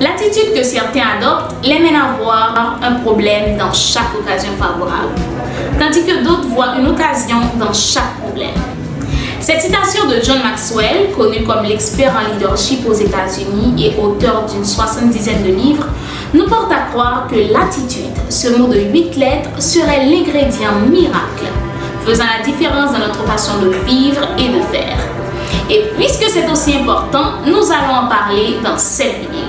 L'attitude que certains adoptent les mène à voir un problème dans chaque occasion favorable, tandis que d'autres voient une occasion dans chaque problème. Cette citation de John Maxwell, connu comme l'expert en leadership aux États-Unis et auteur d'une 70aine de livres, nous porte à croire que l'attitude, ce mot de 8 lettres, serait l'ingrédient miracle, faisant la différence dans notre façon de vivre et de faire. Et puisque c'est aussi important, nous allons en parler dans cette vidéo.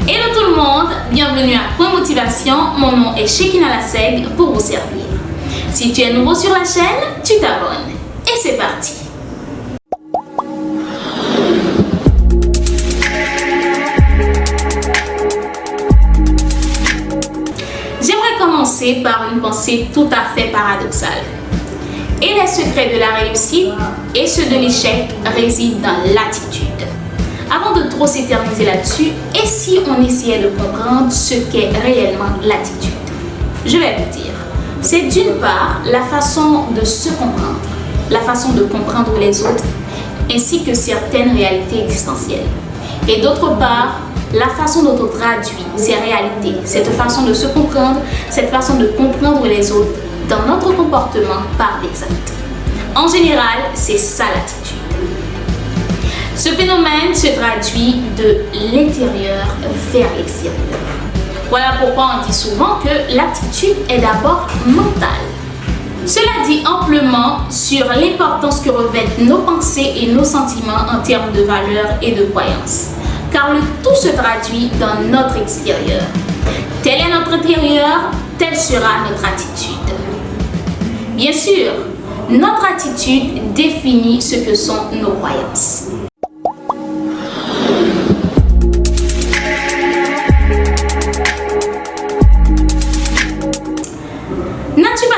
Hello tout le monde, bienvenue à Point Motivation, mon nom est Shekina Laseg pour vous servir. Si tu es nouveau sur la chaîne, tu t'abonnes. Et c'est parti. J'aimerais commencer par une pensée tout à fait paradoxale. Et les secrets de la réussite et ceux de l'échec résident dans l'attitude. Avant de trop s'éterniser là-dessus, et si on essayait de comprendre ce qu'est réellement l'attitude? Je vais vous dire. C'est d'une part la façon de se comprendre, la façon de comprendre les autres, ainsi que certaines réalités existentielles. Et d'autre part, la façon dont on traduit ces réalités, cette façon de se comprendre, cette façon de comprendre les autres dans notre comportement par des actes. En général, c'est ça l'attitude. Ce phénomène se traduit de l'intérieur vers l'extérieur. Voilà pourquoi on dit souvent que l'attitude est d'abord mentale. Cela dit amplement sur l'importance que revêtent nos pensées et nos sentiments en termes de valeurs et de croyances. Car le tout se traduit dans notre extérieur. Tel est notre intérieur, telle sera notre attitude. Bien sûr, notre attitude définit ce que sont nos croyances.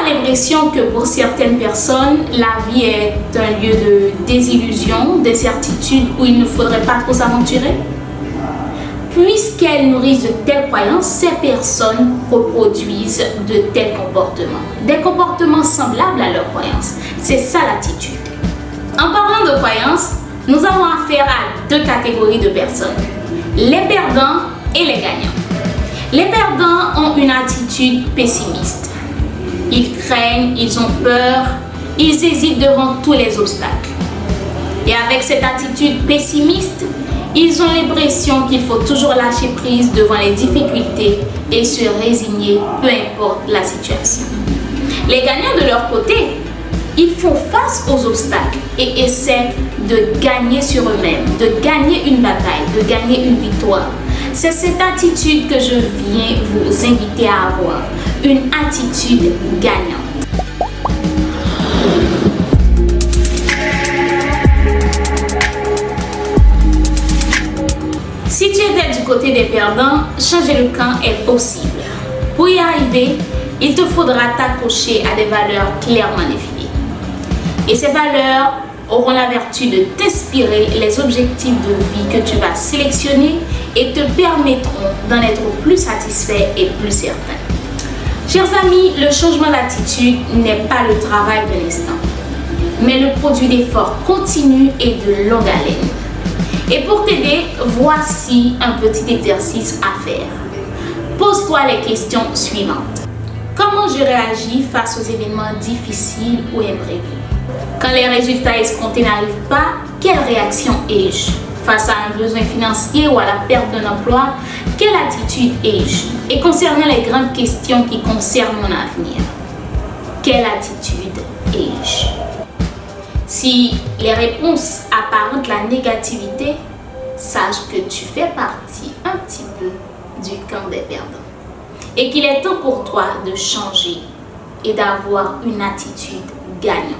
L'impression que pour certaines personnes, la vie est un lieu de désillusion, d'incertitude où il ne faudrait pas trop s'aventurer? Puisqu'elles nourrissent de telles croyances, ces personnes reproduisent de tels comportements. Des comportements semblables à leurs croyances. C'est ça l'attitude. En parlant de croyances, nous avons affaire à deux catégories de personnes. Les perdants et les gagnants. Les perdants ont une attitude pessimiste. Ils craignent, ils ont peur, ils hésitent devant tous les obstacles. Et avec cette attitude pessimiste, ils ont l'impression qu'il faut toujours lâcher prise devant les difficultés et se résigner, peu importe la situation. Les gagnants de leur côté, ils font face aux obstacles et essaient de gagner sur eux-mêmes, de gagner une bataille, de gagner une victoire. C'est cette attitude que je viens vous inviter à avoir, une attitude gagnante. Si tu étais du côté des perdants, changer le camp est possible. Pour y arriver, il te faudra t'accrocher à des valeurs clairement définies. Et ces valeurs auront la vertu de t'inspirer les objectifs de vie que tu vas sélectionner et te permettront d'en être plus satisfait et plus certain. Chers amis, le changement d'attitude n'est pas le travail de l'instant, mais le produit d'efforts continus et de longue haleine. Et pour t'aider, voici un petit exercice à faire. Pose-toi les questions suivantes. Comment je réagis face aux événements difficiles ou imprévus? Quand les résultats escomptés n'arrivent pas, quelle réaction ai-je? Face à un besoin financier ou à la perte d'un emploi, quelle attitude ai-je? Et concernant les grandes questions qui concernent mon avenir, quelle attitude ai-je? Si les réponses apparentent la négativité, sache que tu fais partie un petit peu du camp des perdants et qu'il est temps pour toi de changer et d'avoir une attitude gagnante.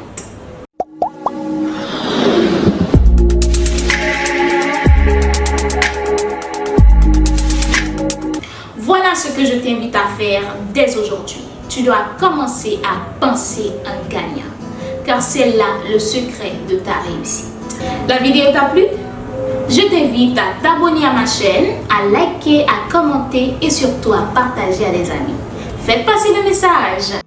Voilà ce que je t'invite à faire dès aujourd'hui. Tu dois commencer à penser en gagnant. car c'est là le secret de ta réussite. La vidéo t'a plu? Je t'invite à t'abonner à ma chaîne, à liker, à commenter et surtout à partager à des amis. Faites passer le message.